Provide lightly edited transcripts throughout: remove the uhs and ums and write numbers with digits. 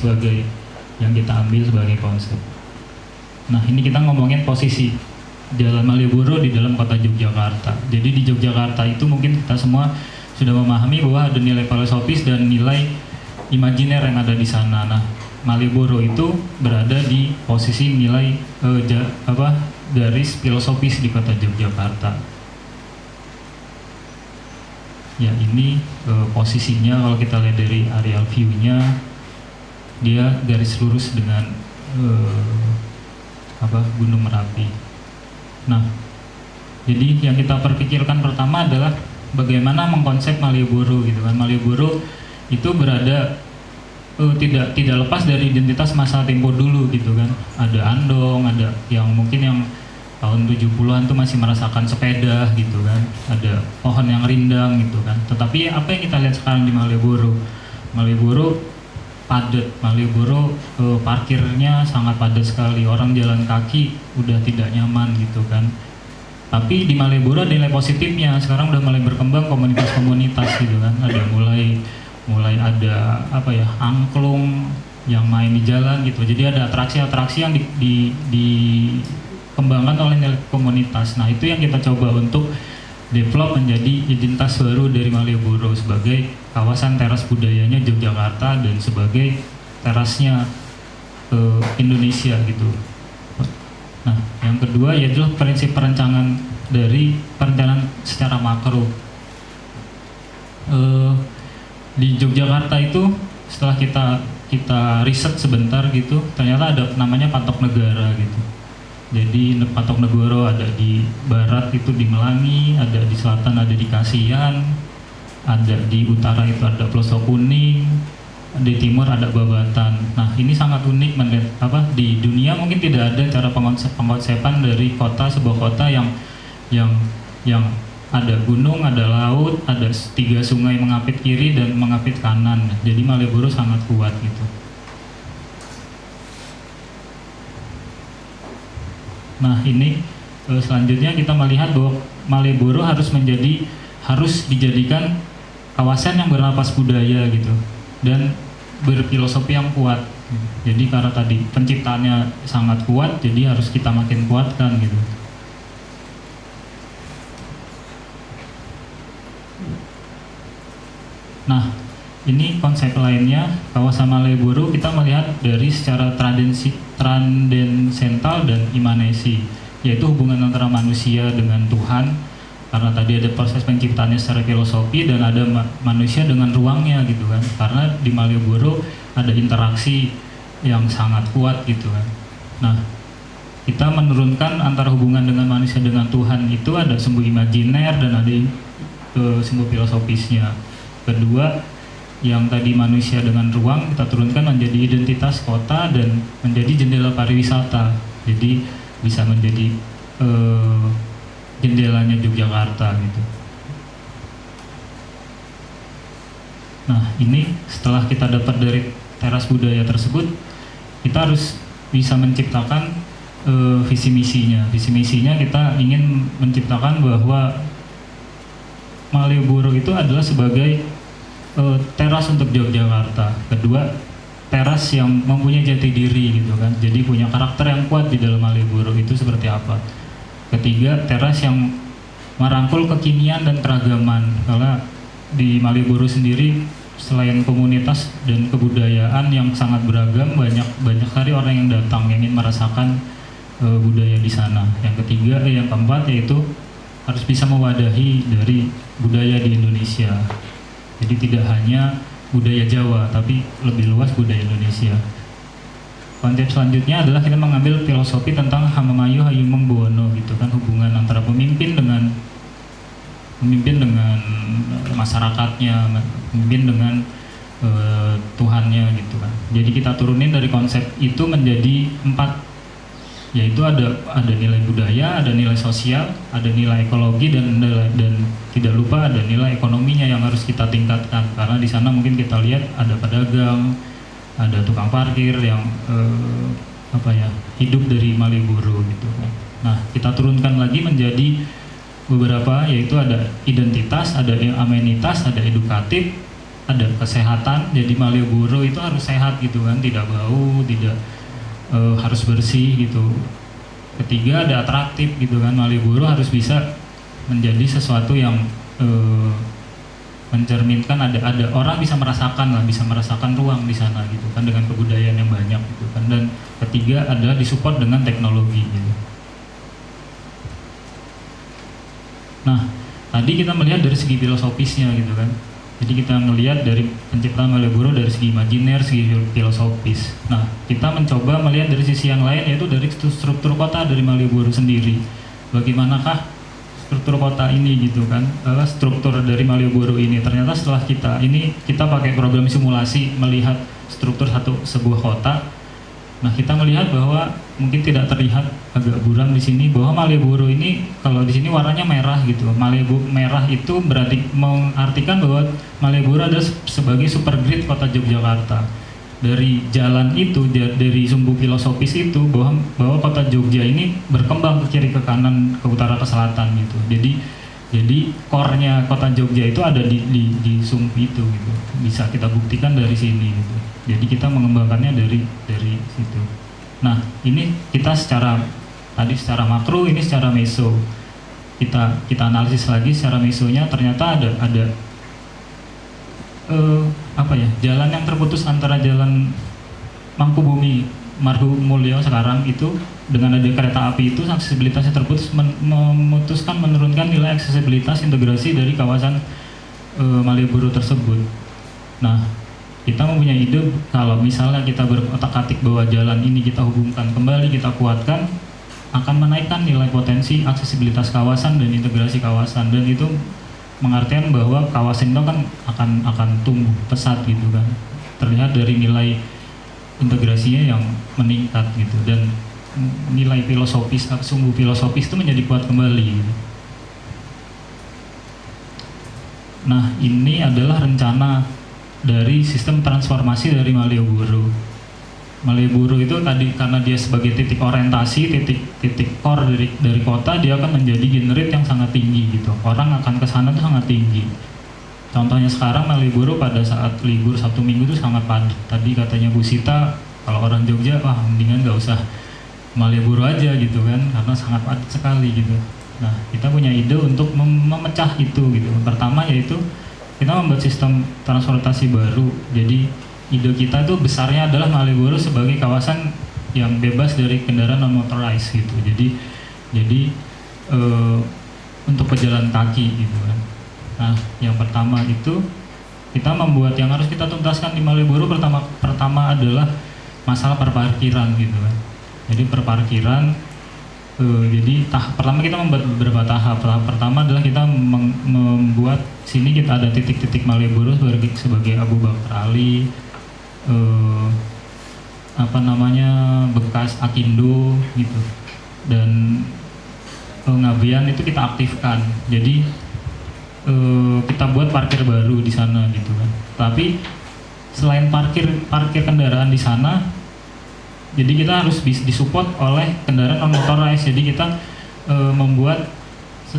sebagai yang kita ambil sebagai konsep. Nah, ini kita ngomongin posisi Jalan Malioboro di dalam kota Yogyakarta. Jadi di Yogyakarta itu mungkin kita semua sudah memahami bahwa ada nilai filosofis dan nilai imajiner yang ada di sana. Nah, Malioboro itu berada di posisi nilai garis filosofis di kota Yogyakarta. Ya, ini posisinya kalau kita lihat dari aerial view-nya, dia garis lurus dengan Gunung Merapi. Nah, jadi yang kita perpikirkan pertama adalah bagaimana mengkonsep Malioboro gitu kan. Malioboro itu berada tidak lepas dari identitas masa tempo dulu gitu kan. Ada Andong, ada yang mungkin yang tahun 70-an tuh masih merasakan sepeda gitu kan. Ada pohon yang rindang gitu kan. Tetapi apa yang kita lihat sekarang di Malioboro? Malioboro padat, Malioboro parkirnya sangat padat sekali, orang jalan kaki udah tidak nyaman gitu kan. Tapi di Malioboro ada nilai positifnya, sekarang udah mulai berkembang komunitas-komunitas gitu kan. Ada mulai ada angklung yang main di jalan gitu. Jadi ada atraksi-atraksi yang dikembangkan oleh komunitas. Nah, itu yang kita coba untuk develop menjadi identitas baru dari Malioboro sebagai kawasan teras budayanya Yogyakarta dan sebagai terasnya Indonesia gitu. Nah, yang kedua yaitu prinsip perencanaan secara makro. Di Yogyakarta itu setelah kita riset sebentar gitu, ternyata ada namanya patok negara gitu. Jadi patok negara ada di barat itu di Melangi, ada di selatan ada di Kasihan, ada di utara itu ada Pelosok Kuning, di timur ada Babatan. Nah, ini sangat unik di dunia mungkin tidak ada cara pengkonsepan dari sebuah kota yang ada gunung, ada laut, ada 3 sungai mengapit kiri dan mengapit kanan. Jadi Malioboro sangat kuat gitu. Nah, ini selanjutnya kita melihat bahwa Malioboro harus dijadikan kawasan yang bernapas budaya gitu dan berfilosofi yang kuat. Jadi karena tadi penciptanya sangat kuat, jadi harus kita makin kuatkan gitu. Nah, ini konsep lainnya, kawasan Malioboro kita melihat dari secara trandensental dan imanesi, yaitu hubungan antara manusia dengan Tuhan, karena tadi ada proses penciptaannya secara filosofi dan ada manusia dengan ruangnya gitu kan, karena di Malioboro ada interaksi yang sangat kuat gitu kan. Nah, kita menurunkan antara hubungan dengan manusia dengan Tuhan itu ada sumbu imajiner dan ada sumbu filosofisnya. Kedua, yang tadi manusia dengan ruang kita turunkan menjadi identitas kota dan menjadi jendela pariwisata. Jadi bisa menjadi jendelanya Yogyakarta gitu. Nah, ini setelah kita dapat dari teras budaya tersebut, kita harus bisa menciptakan visi misinya. Visi misinya kita ingin menciptakan bahwa Malioboro itu adalah sebagai teras untuk Yogyakarta. Kedua, teras yang mempunyai jati diri gitu kan. Jadi punya karakter yang kuat di dalam Malioboro itu seperti apa. Ketiga, teras yang merangkul kekinian dan keragaman. Karena di Malioboro sendiri selain komunitas dan kebudayaan yang sangat beragam, banyak sekali orang yang datang yang ingin merasakan budaya di sana. Yang keempat yaitu harus bisa mewadahi dari budaya di Indonesia. Jadi tidak hanya budaya Jawa, tapi lebih luas budaya Indonesia. Konsep selanjutnya adalah kita mengambil filosofi tentang Hamamayu Hayumeng Buwono gitu kan, hubungan antara pemimpin dengan masyarakatnya, pemimpin dengan Tuhannya gitu kan. Jadi kita turunin dari konsep itu menjadi 4, yaitu ada nilai budaya, ada nilai sosial, ada nilai ekologi dan tidak lupa ada nilai ekonominya yang harus kita tingkatkan, karena di sana mungkin kita lihat ada pedagang, ada tukang parkir yang hidup dari Malioboro gitu. Nah, kita turunkan lagi menjadi beberapa, yaitu ada identitas, ada amenitas, ada edukatif, ada kesehatan, jadi Malioboro itu harus sehat gitu kan, tidak bau, tidak harus bersih gitu. Ketiga ada atraktif gitu kan, Malioboro harus bisa menjadi sesuatu yang mencerminkan ada orang bisa merasakan ruang di sana gitu kan, dengan kebudayaan yang banyak gitu kan. Dan ketiga adalah disupport dengan teknologi gitu. Nah, tadi kita melihat dari segi filosofisnya gitu kan. Jadi kita melihat dari penciptaan Malioboro dari segi imajiner, segi filosofis. Nah, kita mencoba melihat dari sisi yang lain, yaitu dari struktur kota dari Malioboro sendiri. Bagaimanakah struktur kota ini gitu kan, struktur dari Malioboro ini. Ternyata setelah kita pakai program simulasi melihat struktur sebuah kota. Nah, kita melihat bahwa mungkin tidak terlihat agak buram di sini, bahwa Malioboro ini kalau di sini warnanya merah gitu. Malioboro merah itu berarti mengartikan bahwa Malioboro adalah sebagai super grid kota Yogyakarta. Dari jalan itu, dari sumbu filosofis itu, bahwa kota Jogja ini berkembang ke kiri, ke kanan, ke utara, ke selatan gitu. Jadi core-nya kota Jogja itu ada di sumbu itu gitu. Bisa kita buktikan dari sini gitu. Jadi kita mengembangkannya dari situ. Nah, ini kita secara makro, ini secara meso. Kita analisis lagi secara mesonya, ternyata ada jalan yang terputus antara jalan Mangkubumi Margomulyo sekarang itu dengan ada kereta api itu, aksesibilitasnya terputus, memutuskan menurunkan nilai aksesibilitas integrasi dari kawasan Malioboro tersebut. Nah, kita mempunyai ide kalau misalnya kita berotak-atik bahwa jalan ini kita hubungkan kembali, kita kuatkan, akan menaikkan nilai potensi aksesibilitas kawasan dan integrasi kawasan, dan itu mengartikan bahwa kawasan itu akan tumbuh pesat gitu kan. Terlihat dari nilai integrasinya yang meningkat gitu, dan nilai filosofis, sumbu filosofis itu menjadi kuat kembali gitu. Nah, ini adalah rencana dari sistem transformasi dari Malioboro. Malioboro itu tadi karena dia sebagai titik orientasi, titik core dari kota, dia akan menjadi generate yang sangat tinggi gitu. Orang akan ke sana tuh sangat tinggi. Contohnya sekarang Malioboro pada saat libur Sabtu Minggu itu sangat padat. Tadi katanya Bu Sita, kalau orang Jogja, wah mendingan nggak usah Malioboro aja gitu kan, karena sangat padat sekali gitu. Nah, kita punya ide untuk memecah itu gitu. Pertama yaitu kita membuat sistem transportasi baru. Jadi ide kita itu besarnya adalah Malioboro sebagai kawasan yang bebas dari kendaraan non motorized gitu. Jadi untuk pejalan kaki gitu kan. Nah, yang pertama itu kita membuat, yang harus kita tuntaskan di Malioboro pertama adalah masalah perparkiran gitu kan. Jadi perparkiran, pertama kita membuat beberapa tahap. Tahap pertama adalah kita membuat sini kita ada titik-titik Malioboro sebagai Abu Bakar Ali, bekas Akindo gitu, dan Ngabean itu kita aktifkan. Jadi kita buat parkir baru di sana gitu kan. Tapi selain parkir kendaraan di sana, jadi kita harus disupport oleh kendaraan non motorized. Jadi kita membuat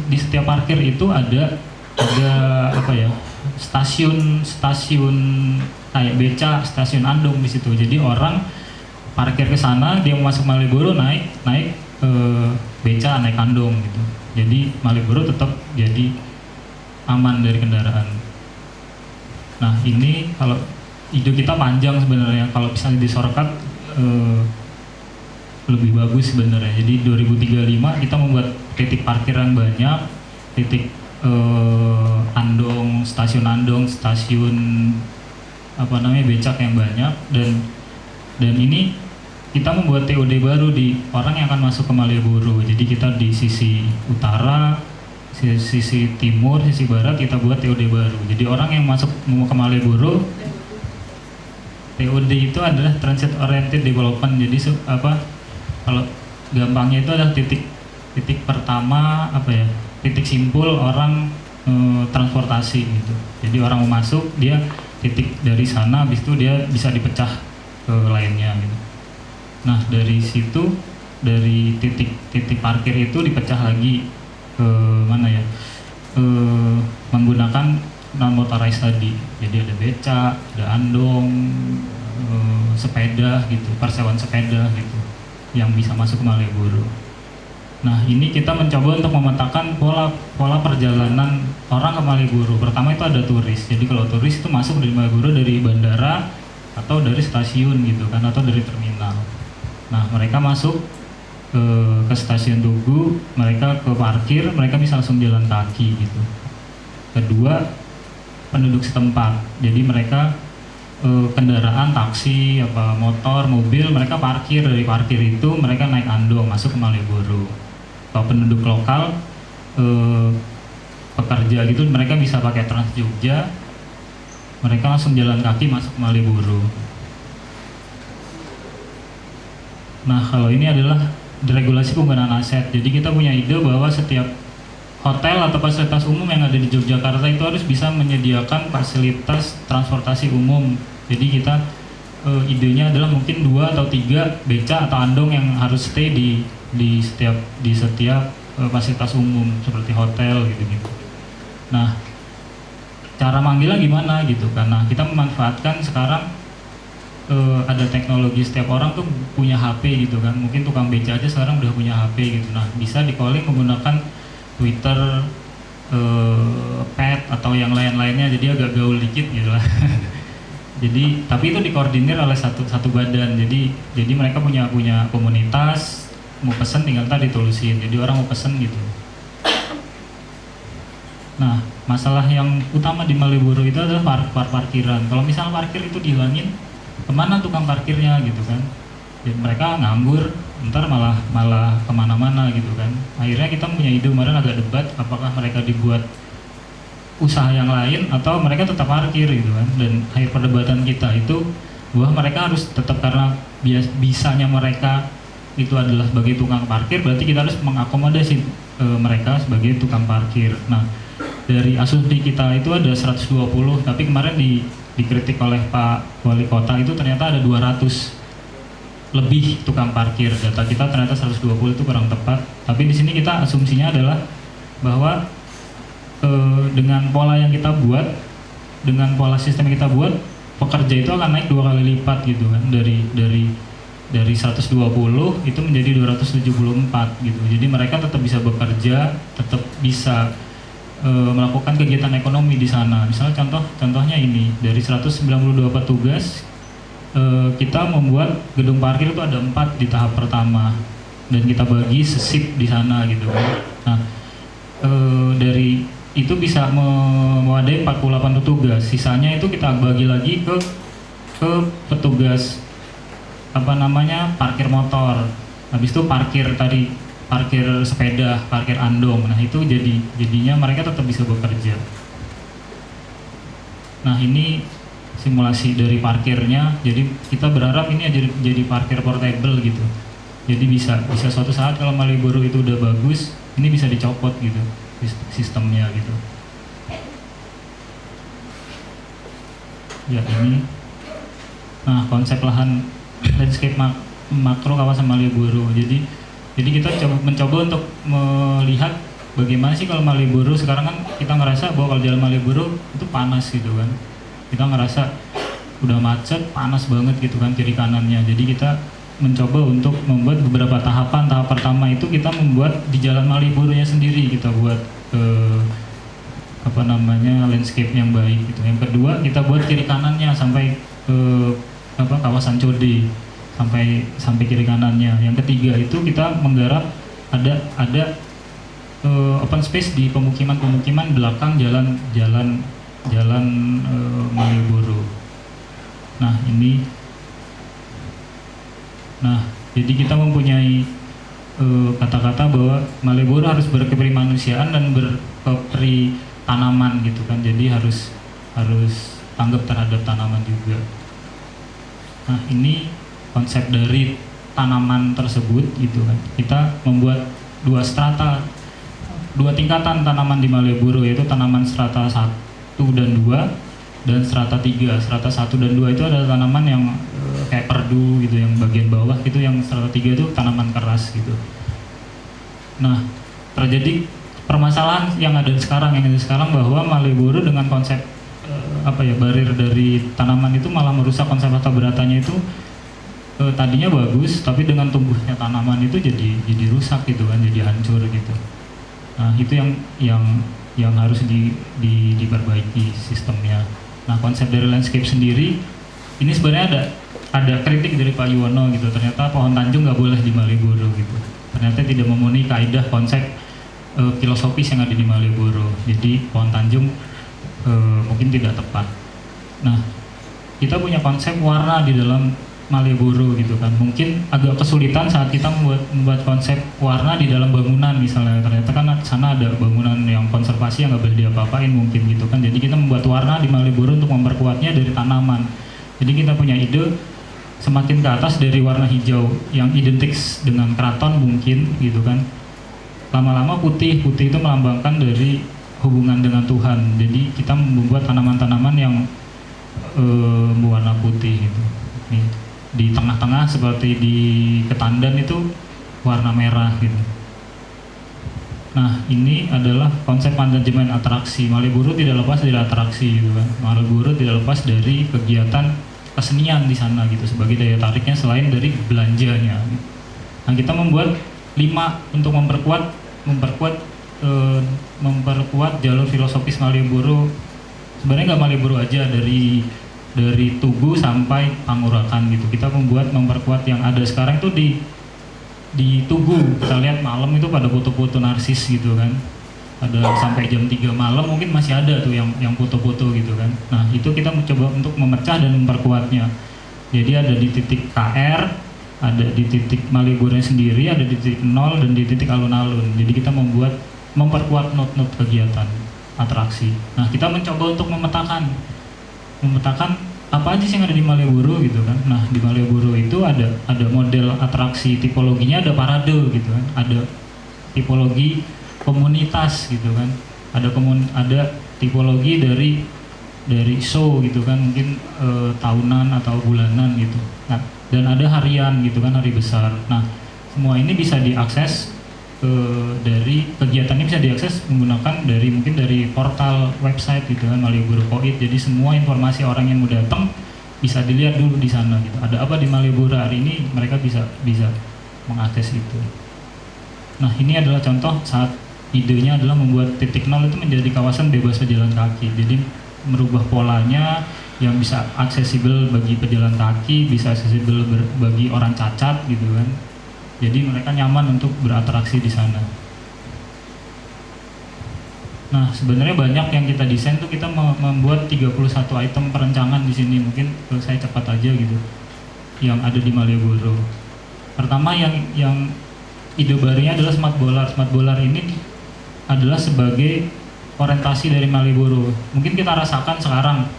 di setiap parkir itu ada stasiun kayak beca, stasiun andong di situ. Jadi orang parkir ke sana, dia mau masuk Malioboro naik beca, naik andong gitu. Jadi Malioboro tetap jadi aman dari kendaraan. Nah, ini kalau ide kita panjang sebenarnya, kalau bisa di-shortcut lebih bagus sebenarnya. Jadi 2035 kita membuat titik parkiran banyak, titik andong, stasiun becak yang banyak, dan ini kita membuat TOD baru di orang yang akan masuk ke Malioboro. Jadi kita di sisi utara, sisi timur, sisi barat kita buat TOD baru. Jadi orang yang masuk ke Malioboro, TOD itu adalah Transit Oriented Development. Jadi kalau gampangnya itu adalah titik pertama titik simpul orang transportasi gitu. Jadi orang mau masuk, dia titik dari sana, habis itu dia bisa dipecah ke lainnya gitu. Nah, dari situ, dari titik parkir itu dipecah lagi ke menggunakan non motorized tadi. Jadi ada beca, ada andong, sepeda gitu, persewaan sepeda gitu yang bisa masuk ke Malioboro. Nah, ini kita mencoba untuk memetakan pola perjalanan orang ke Malioboro. Pertama itu ada turis. Jadi kalau turis itu masuk dari Malioboro dari bandara atau dari stasiun gitu kan, atau dari terminal. Nah, mereka masuk ke stasiun Tugu, mereka ke parkir, mereka bisa langsung jalan kaki gitu. Kedua, penduduk setempat. Jadi mereka kendaraan taksi, apa motor, mobil, mereka parkir, dari parkir itu mereka naik andong masuk ke Malioboro. Kalau penduduk lokal pekerja gitu, mereka bisa pakai Trans Jogja, mereka langsung jalan kaki masuk ke Malioboro. Nah, kalau ini adalah deregulasi penggunaan aset. Jadi kita punya ide bahwa setiap hotel atau fasilitas umum yang ada di Yogyakarta itu harus bisa menyediakan fasilitas transportasi umum. Jadi kita idenya adalah mungkin 2 atau 3 beca atau andong yang harus stay di setiap fasilitas umum seperti hotel gitu-gitu. Nah, cara manggilnya gimana gitu? Karena kita memanfaatkan sekarang ada teknologi, setiap orang tuh punya HP gitu kan. Mungkin tukang beca aja sekarang udah punya HP gitu. Nah, bisa di calling menggunakan Twitter, pet atau yang lain-lainnya, jadi agak gaul dikit gitu lah. Jadi tapi itu dikoordinir oleh satu badan. Jadi mereka punya komunitas, mau pesen tinggal tadi ditulusin. Jadi orang mau pesen gitu. Nah, masalah yang utama di Malioboro itu adalah parkiran. Kalau misalnya parkir itu dihilangin, kemana tukang parkirnya gitu kan? Dan mereka nganggur, ntar malah kemana-mana gitu kan. Akhirnya kita punya ide kemarin agak debat, apakah mereka dibuat usaha yang lain atau mereka tetap parkir gitu kan. Dan akhir perdebatan kita itu bahwa mereka harus tetap, karena bisanya mereka itu adalah sebagai tukang parkir, berarti kita harus mengakomodasi mereka sebagai tukang parkir. Nah, dari asumsi kita itu ada 120, tapi kemarin dikritik oleh Pak Wali Kota itu ternyata ada 200 lebih tukang parkir. Data kita ternyata 120 itu kurang tepat. Tapi di sini kita asumsinya adalah bahwa dengan pola yang kita buat, dengan pola sistem yang kita buat, pekerja itu akan naik 2 kali lipat gitu kan, dari 120 itu menjadi 274 gitu. Jadi mereka tetap bisa bekerja, tetap bisa melakukan kegiatan ekonomi di sana. Misalnya contohnya ini, dari 192 petugas kita membuat gedung parkir itu ada 4 di tahap pertama dan kita bagi sesip di sana gitu kan. Nah, dari itu bisa mewadai 48 petugas. Sisanya itu kita bagi lagi ke petugas parkir motor. Habis itu parkir sepeda, parkir andong. Nah, itu jadinya mereka tetap bisa bekerja. Nah, ini simulasi dari parkirnya. Jadi kita berharap ini jadi parkir portable gitu. Jadi bisa suatu saat kalau Malioboro itu udah bagus, ini bisa dicopot gitu sistemnya gitu. Ya, ini. Nah, konsep lahan landscape makro kawasan Malioboro. Jadi kita mencoba untuk melihat bagaimana sih kalau Malioboro sekarang kan kita ngerasa bahwa kalau jalan Malioboro itu panas gitu kan. Kita ngerasa udah macet, panas banget gitu kan kiri kanannya. Jadi kita mencoba untuk membuat beberapa tahapan. Tahap pertama itu kita membuat di jalan Malioboro-nya sendiri, kita buat landscape yang baik gitu. Yang kedua kita buat kiri kanannya sampai ke kawasan Code sampai kiri kanannya. Yang ketiga itu kita menggarap ada open space di pemukiman belakang jalan Malioboro. Nah, ini. Nah, jadi kita mempunyai kata-kata bahwa Malioboro harus berkepri manusiaan dan berkepri tanaman gitu kan. Jadi harus tanggap terhadap tanaman juga. Nah, ini konsep dari tanaman tersebut gitu kan. Kita membuat 2 tingkatan tanaman di Malioboro, yaitu tanaman strata 1 dan 2 dan strata 3. Strata 1 dan 2 itu adalah tanaman yang kayak perdu gitu, yang bagian bawah itu. Yang strata 3 itu tanaman keras gitu. Nah, terjadi permasalahan yang ada sekarang bahwa Malioboro dengan konsep barir dari tanaman itu malah merusak konsep tata beratanya itu tadinya bagus, tapi dengan tumbuhnya tanaman itu jadi rusak gitu kan, jadi hancur gitu. Nah itu yang harus diperbaiki sistemnya. Nah konsep dari landscape sendiri ini sebenarnya ada kritik dari Pak Yuwono gitu, ternyata pohon Tanjung nggak boleh di Malioboro gitu, ternyata tidak memenuhi kaidah konsep filosofis yang ada di Malioboro, jadi pohon Tanjung mungkin tidak tepat. Nah kita punya konsep warna di dalam Malioboro gitu kan, mungkin agak kesulitan saat kita membuat konsep warna di dalam bangunan misalnya, ternyata kan sana ada bangunan yang konservasi yang nggak boleh diapa-apain mungkin gitu kan, jadi kita membuat warna di Malioboro untuk memperkuatnya dari tanaman. Jadi kita punya ide semakin ke atas dari warna hijau yang identik dengan keraton mungkin gitu kan, lama-lama putih itu melambangkan dari hubungan dengan Tuhan, jadi kita membuat tanaman-tanaman yang berwarna putih gitu. Nih, di tengah-tengah seperti di Ketandan itu warna merah gitu. Nah ini adalah konsep manajemen atraksi. Malioboro tidak lepas dari atraksi gitu kan. Malioboro tidak lepas dari kegiatan kesenian di sana gitu sebagai daya tariknya selain dari belanjanya. Nah kita membuat 5 untuk memperkuat jalur filosofis Malioboro. Sebenarnya nggak Malioboro aja, dari Tugu sampai Pangurakan gitu. Kita memperkuat yang ada sekarang itu di Tugu. Kita lihat malam itu pada foto-foto narsis gitu kan. Ada sampai jam 3 malam mungkin masih ada tuh yang foto-foto gitu kan. Nah itu kita mencoba untuk memecah dan memperkuatnya. Jadi ada di titik KR, ada di titik Malioboro sendiri, ada di titik 0 dan di titik alun-alun. Jadi kita memperkuat not kegiatan atraksi. Nah kita mencoba untuk memetakan apa aja sih yang ada di Malioboro gitu kan. Nah di Malioboro itu ada model atraksi, tipologinya ada parade gitu kan, ada tipologi komunitas gitu kan, ada tipologi dari show gitu kan, mungkin tahunan atau bulanan gitu. Nah, dan ada harian gitu kan, hari besar. Nah semua ini bisa diakses dari kegiatan ini bisa diakses menggunakan mungkin dari portal website gitu kan, Malioboro Koit. Jadi semua informasi orang yang mau datang bisa dilihat dulu di sana gitu. Ada apa di Malioboro hari ini, mereka bisa mengakses itu. Nah ini adalah contoh saat idenya adalah membuat titik 0 itu menjadi kawasan bebas pejalan kaki. Jadi merubah polanya yang bisa aksesibel bagi pejalan kaki, bisa aksesibel bagi orang cacat gitu kan. Jadi mereka nyaman untuk beratraksi di sana. Nah, sebenarnya banyak yang kita desain tuh, kita membuat 31 item perencanaan di sini. Mungkin saya cepat aja gitu. Yang ada di Malioboro. Pertama yang ide barunya adalah Smart Bolar. Smart Bolar ini adalah sebagai orientasi dari Malioboro. Mungkin kita rasakan sekarang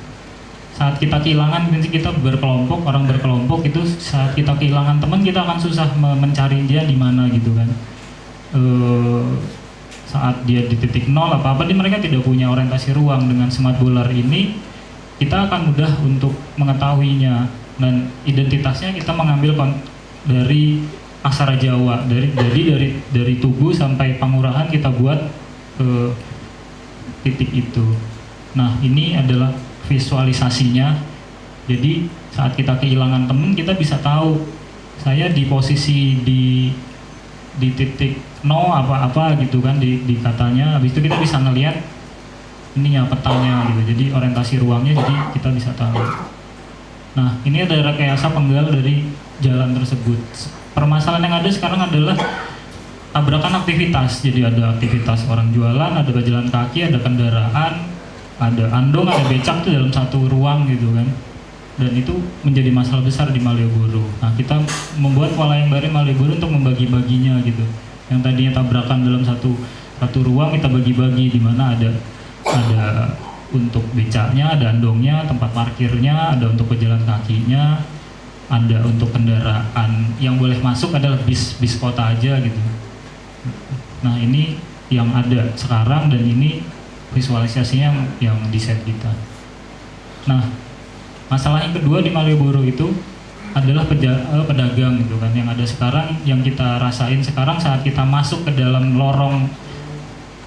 saat kita kehilangan, mungkin kita orang berkelompok itu saat kita kehilangan teman, kita akan susah mencari dia di mana gitu kan. Saat dia di titik 0 apa-apa, mereka tidak punya orientasi ruang. Dengan Smart Bolar ini kita akan mudah untuk mengetahuinya, dan identitasnya kita mengambil dari aksara Jawa, dari Tugu sampai Pangurahan kita buat titik itu. Nah ini adalah visualisasinya. Jadi saat kita kehilangan teman, kita bisa tahu saya di posisi di titik no apa gitu kan, di katanya. Habis itu kita bisa ngelihat ininya, petanya gitu. Jadi orientasi ruangnya, jadi kita bisa tahu. Nah ini ada rekayasa penggal dari jalan tersebut. Permasalahan yang ada sekarang adalah tabrakan aktivitas. Jadi ada aktivitas orang jualan, ada pejalan kaki, ada kendaraan, ada andong, ada becak itu dalam satu ruang gitu kan. Dan itu menjadi masalah besar di Malioboro. Nah kita membuat wayang bare Malioboro untuk membagi-baginya gitu. Yang tadinya tabrakan dalam satu ruang, kita bagi-bagi, di mana ada untuk becaknya, ada andongnya, tempat parkirnya, ada untuk pejalan kakinya, ada untuk kendaraan yang boleh masuk adalah bis kota aja gitu. Nah ini yang ada sekarang, dan ini visualisasinya yang desain kita. Nah masalah yang kedua di Malioboro itu adalah pedagang gitu kan, yang ada sekarang, yang kita rasain sekarang saat kita masuk ke dalam lorong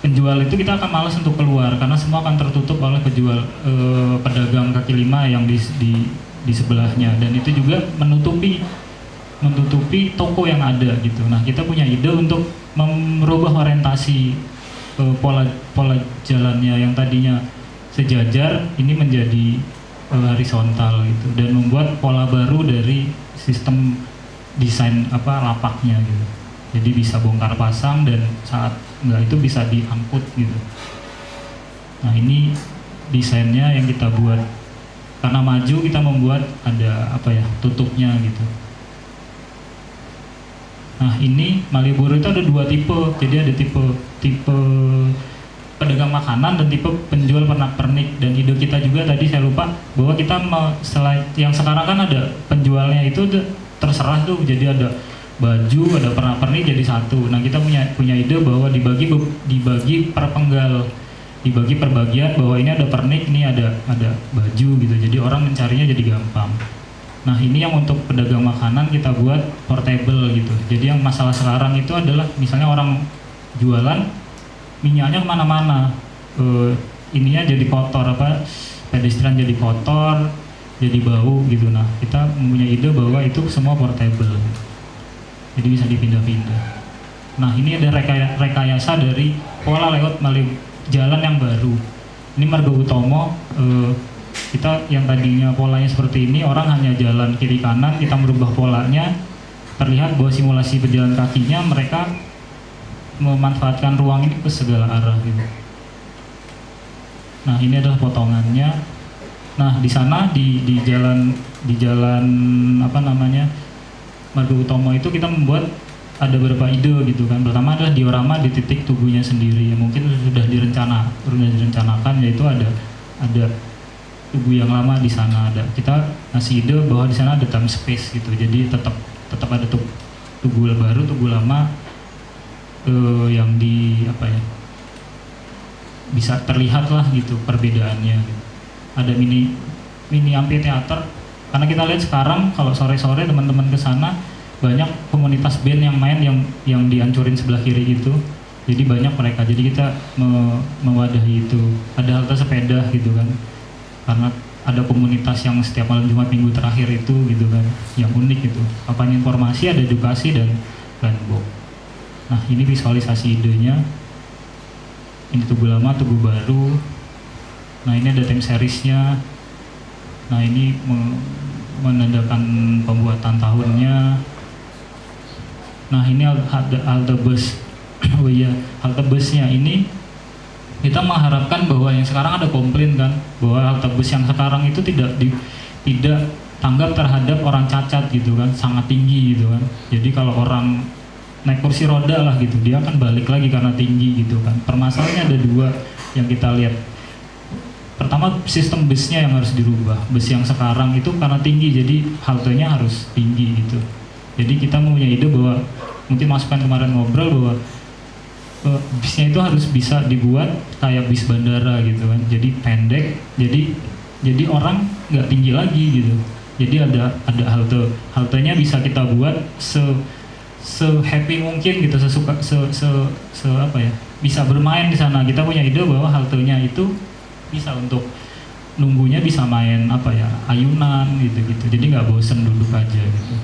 penjual itu kita akan malas untuk keluar karena semua akan tertutup oleh penjual pedagang kaki lima yang di sebelahnya, dan itu juga menutupi toko yang ada gitu. Nah, kita punya ide untuk merubah orientasi pola jalannya yang tadinya sejajar ini menjadi horizontal gitu, dan membuat pola baru dari sistem desain lapaknya gitu. Jadi bisa bongkar pasang dan saat enggak itu bisa diangkut gitu. Nah, ini desainnya yang kita buat. Karena maju kita membuat ada tutupnya gitu. Nah, ini Malioboro itu ada dua tipe. Jadi ada tipe pedagang makanan dan tipe penjual pernak-pernik. Dan ide kita juga tadi saya lupa bahwa kita selain yang sekarang kan ada penjualnya itu terserah tuh, jadi ada baju, ada pernak-pernik jadi satu. Nah, kita punya ide bahwa dibagi per penggal, dibagi per bagian, bahwa ini ada pernik, ini ada baju gitu. Jadi orang mencarinya jadi gampang. Nah, ini yang untuk pedagang makanan kita buat portable gitu. Jadi yang masalah sekarang itu adalah misalnya orang jualan minyaknya kemana-mana, ininya jadi kotor, pedestrian jadi kotor, jadi bau gitu. Nah, kita mempunyai ide bahwa itu semua portable, jadi bisa dipindah-pindah. Nah, ini ada rekayasa dari pola layout jalan yang baru. Ini Margo Utomo, kita yang tadinya polanya seperti ini, orang hanya jalan kiri kanan, kita merubah polanya, terlihat bahwa simulasi berjalan kakinya mereka memanfaatkan ruang ini ke segala arah gitu. Nah, ini adalah potongannya. Nah, di sana di jalan Margo Utomo itu kita membuat ada beberapa ide gitu kan. Pertama adalah diorama di titik tubuhnya sendiri yang mungkin sudah direncanakan, yaitu ada tubuh yang lama di sana. Kita ngasih ide bahwa di sana ada time space gitu. Jadi tetap ada tubuh baru, tubuh lama yang bisa terlihat lah gitu perbedaannya gitu. Ada mini amphitheater. Karena kita lihat sekarang kalau sore-sore teman-teman ke sana banyak komunitas band yang main yang dihancurin sebelah kiri itu. Jadi banyak mereka. Jadi kita mewadahi itu. Ada halte sepeda gitu kan. Karena ada komunitas yang setiap malam Jumat minggu terakhir itu gitu kan, yang unik gitu. Papan informasi, ada edukasi dan box. Nah, ini visualisasi idenya. Ini tubuh lama, tubuh baru. Nah, ini ada time seriesnya. Nah, ini menandakan pembuatan tahunnya. Nah, ini halte bus. Oh iya, halte busnya ini kita mengharapkan bahwa yang sekarang ada komplain kan, bahwa halte bus yang sekarang itu tidak tanggap terhadap orang cacat gitu kan, sangat tinggi gitu kan. Jadi kalau orang naik kursi roda lah gitu, dia akan balik lagi karena tinggi gitu kan. Permasalahannya ada dua yang kita lihat. Pertama, sistem busnya yang harus dirubah. Bus yang sekarang itu karena tinggi, jadi haltenya harus tinggi gitu. Jadi kita mempunyai ide bahwa, mungkin masukan kemarin ngobrol bahwa busnya itu harus bisa dibuat kayak bis bandara gitu kan. Jadi pendek, jadi orang nggak tinggi lagi gitu. Jadi ada haltenya bisa kita buat se happy mungkin gitu, bisa bermain di sana. Kita punya ide bahwa haltenya itu bisa untuk nunggunya, bisa main ayunan gitu. Jadi nggak bosen duduk aja gitu.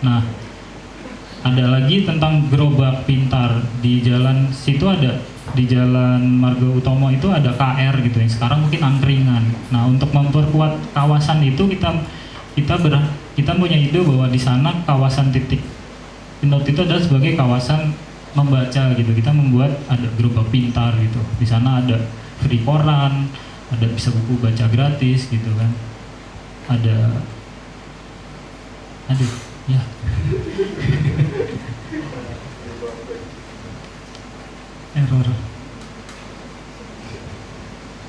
Nah, ada lagi tentang gerobak pintar di jalan situ, di jalan Margo Utomo itu ada KR gitu yang sekarang mungkin angkringan. Nah, untuk memperkuat kawasan itu kita punya ide bahwa di sana kawasan titik pinot itu adalah sebagai kawasan membaca gitu. Kita membuat ada gerobak pintar gitu. Di sana ada free koran, ada bisa buku baca gratis gitu kan. Ya. Error.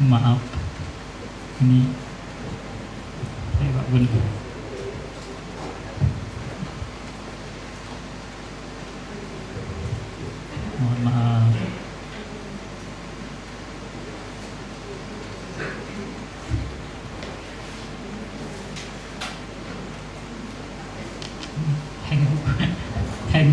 Maaf. Ini Pak Bun. Mohon maaf. Hang.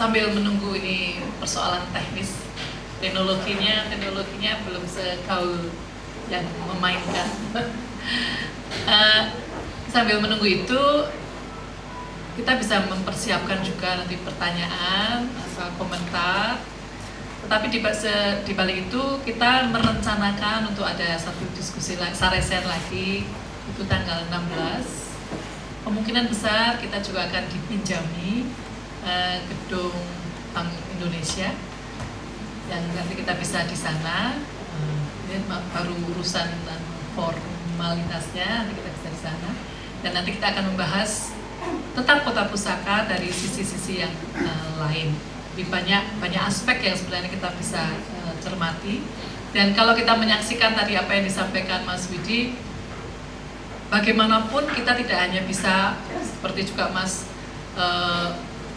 sambil menunggu ini persoalan teknis, teknologinya belum segaul yang memainkan. Sambil menunggu itu kita bisa mempersiapkan juga nanti pertanyaan atau komentar. Tetapi di balik itu kita merencanakan untuk ada satu diskusi lagi, saresen lagi, itu tanggal 16. Kemungkinan besar kita juga akan dipinjami gedung Bank Indonesia yang nanti kita bisa di sana. Ini baru urusan formalitasnya, nanti kita bisa di sana. Dan nanti kita akan membahas tetap kota pusaka dari sisi-sisi yang lain. Lebih banyak aspek yang sebenarnya kita bisa cermati. Dan kalau kita menyaksikan tadi apa yang disampaikan Mas Widi, bagaimanapun kita tidak hanya bisa seperti juga Mas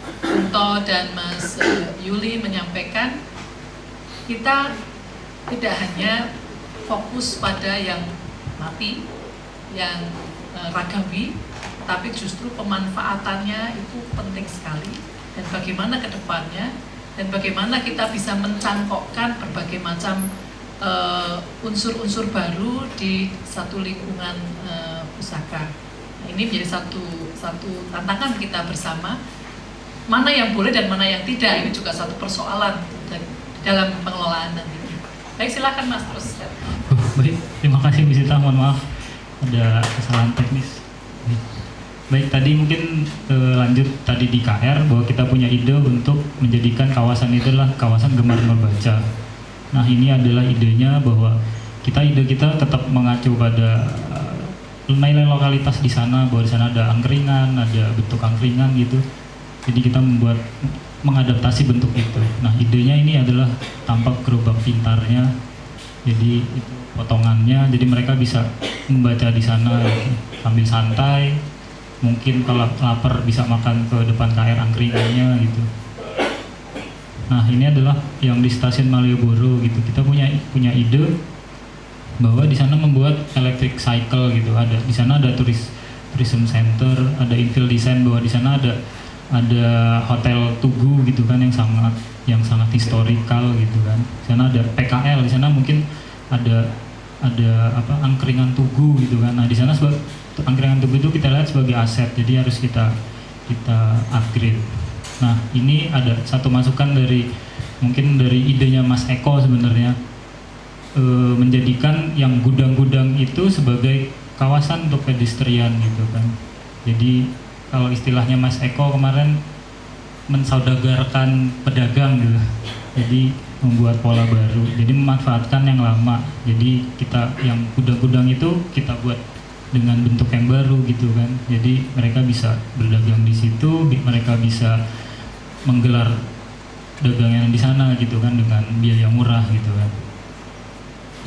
Kunto dan Mas Yuli menyampaikan, kita tidak hanya fokus pada yang mati, yang ragawi, tapi justru pemanfaatannya itu penting sekali. Dan bagaimana ke depannya, dan bagaimana kita bisa mencangkokkan berbagai macam unsur-unsur baru di satu lingkungan pusaka. Nah, ini menjadi satu tantangan kita bersama. Mana yang boleh dan mana yang tidak, ini juga satu persoalan dalam pengelolaan nanti. Baik, silakan Mas terus. Baik, terima kasih Bu Sita, mohon maaf ada kesalahan teknis. Baik, tadi mungkin lanjut tadi di KR bahwa kita punya ide untuk menjadikan kawasan itu adalah kawasan gemar membaca. Nah, ini adalah idenya bahwa ide kita tetap mengacu pada nilai lokalitas di sana, bahwa di sana ada angkringan, ada bentuk angkringan gitu. Jadi kita mengadaptasi bentuk itu. Nah, idenya ini adalah tampak gerobak pintarnya. Jadi itu potongannya, jadi mereka bisa membaca di sana gitu, sambil santai. Mungkin kalau lapar bisa makan ke depan KR angkringannya gitu. Nah, ini adalah yang di stasiun Malioboro gitu. Kita punya ide bahwa di sana membuat electric cycle gitu. Di sana ada tourism center, ada infill design, bahwa di sana ada hotel Tugu gitu kan yang sangat historikal gitu kan. Di sana ada PKL, di sana mungkin ada angkringan Tugu gitu kan. Nah, di sana angkringan Tugu itu kita lihat sebagai aset, jadi harus kita upgrade. Nah, ini ada satu masukan mungkin dari idenya Mas Eko sebenarnya, menjadikan yang gudang-gudang itu sebagai kawasan untuk pedestrian gitu kan. Jadi kalau istilahnya Mas Eko kemarin mensaudagarkan pedagang gitu. Jadi membuat pola baru, jadi memanfaatkan yang lama. Jadi kita yang gudang-gudang itu kita buat dengan bentuk yang baru gitu kan. Jadi mereka bisa berdagang di situ, mereka bisa menggelar dagangan di sana gitu kan dengan biaya murah gitu kan.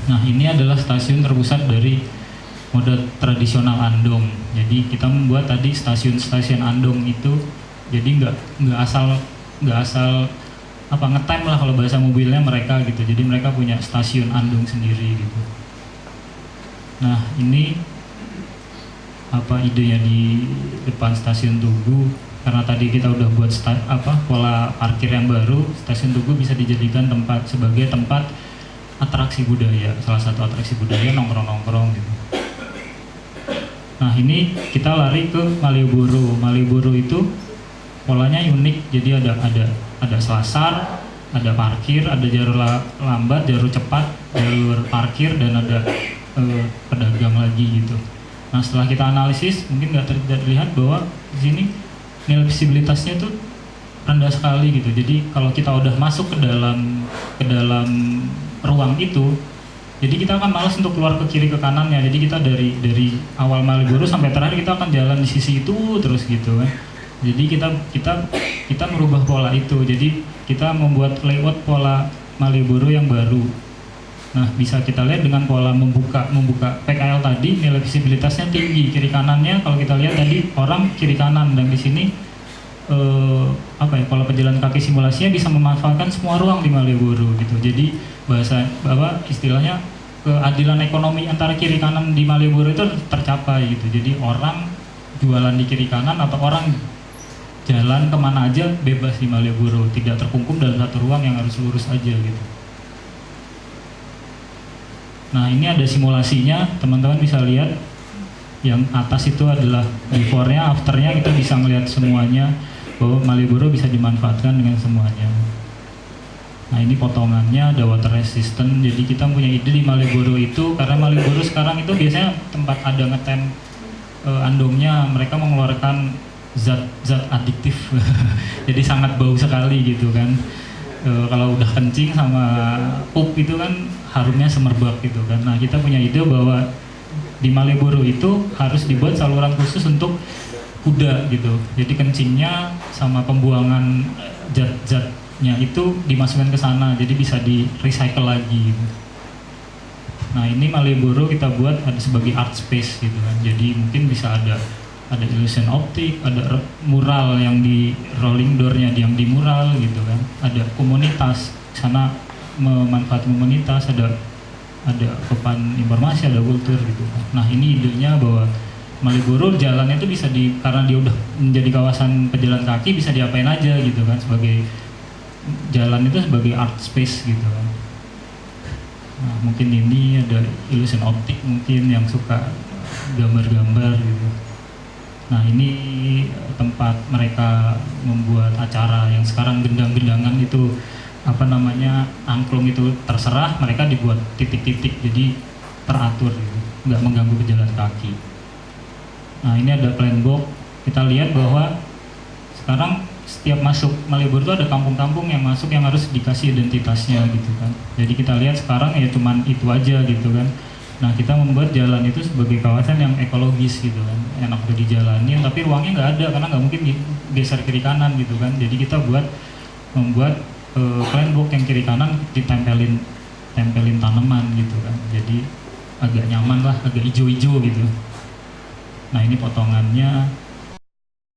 Nah, ini adalah stasiun terpusat dari moda tradisional Andong. Jadi kita membuat tadi stasiun Andong itu jadi nggak asal ngetime lah kalau bahasa mobilnya mereka gitu. Jadi mereka punya stasiun Andong sendiri gitu. Nah, ini idenya di depan stasiun Tugu, karena tadi kita udah buat pola parkir yang baru. Stasiun Tugu bisa dijadikan sebagai tempat atraksi budaya, salah satu atraksi budaya nongkrong gitu. Nah, ini kita lari ke Malioboro. Malioboro itu polanya unik, jadi ada selasar, ada parkir, ada jalur lambat, jalur cepat, jalur parkir, dan ada pedagang lagi gitu. Nah, setelah kita analisis, mungkin nggak terlihat bahwa di sini nilai visibilitasnya itu rendah sekali gitu. Jadi kalau kita udah masuk ke dalam ruang itu, jadi kita akan malas untuk keluar ke kiri ke kanannya. Jadi kita dari awal Malioboro sampai terakhir kita akan jalan di sisi itu terus gitu kan. Jadi kita merubah pola itu. Jadi kita membuat layout pola Malioboro yang baru. Nah, bisa kita lihat dengan pola membuka PKL tadi, nilai visibilitasnya tinggi. Kiri kanannya kalau kita lihat tadi orang kiri kanan, dan di sini pola pejalan kaki simulasinya bisa memanfaatkan semua ruang di Malioboro gitu. Jadi istilahnya keadilan ekonomi antara kiri kanan di Malioboro itu tercapai gitu. Jadi orang jualan di kiri kanan atau orang jalan kemana aja bebas di Malioboro, tidak terkungkung dalam satu ruang yang harus lurus aja gitu. Nah ini ada simulasinya, teman-teman bisa lihat. Yang atas itu adalah before-nya, after-nya kita bisa melihat semuanya bahwa Malioboro bisa dimanfaatkan dengan semuanya. Nah ini potongannya, ada water resistant. Jadi kita punya ide di Malioboro itu karena Malioboro sekarang itu biasanya tempat ada ngetem andongnya, mereka mengeluarkan zat adiktif. Jadi sangat bau sekali gitu kan. Kalau udah kencing sama pup itu kan harumnya semerbak gitu kan. Nah kita punya ide bahwa di Malioboro itu harus dibuat saluran khusus untuk kuda gitu. Jadi kencingnya sama pembuangan zat-zatnya itu dimasukkan ke sana, jadi bisa di recycle lagi gitu. Nah ini Malioboro kita buat ada sebagai art space gitu kan. Jadi mungkin bisa ada illusion optik, ada mural yang di rolling door-nya yang di mural gitu kan. Ada komunitas sana, memanfaatkan komunitas, ada papan informasi, ada kultur gitu. Nah ini idenya bahwa Malioboro jalannya itu bisa karena dia udah menjadi kawasan pejalan kaki, bisa diapain aja gitu kan, sebagai jalan itu sebagai art space gitu kan. Nah mungkin ini ada illusion optik mungkin yang suka gambar-gambar gitu. Nah ini tempat mereka membuat acara yang sekarang gendang-gendangan itu angklung itu terserah, mereka dibuat titik-titik jadi teratur gitu, nggak mengganggu pejalan kaki. Nah ini ada plan box, kita lihat bahwa sekarang setiap masuk Malioboro itu ada kampung-kampung yang masuk yang harus dikasih identitasnya gitu kan. Jadi kita lihat sekarang ya cuman itu aja gitu kan. Nah kita membuat jalan itu sebagai kawasan yang ekologis gitu kan, enak untuk dijalanin, tapi ruangnya nggak ada karena nggak mungkin geser kiri kanan gitu kan. Jadi kita membuat plan box yang kiri kanan ditempelin tanaman gitu kan, jadi agak nyaman lah, agak hijau-hijau gitu. Nah ini potongannya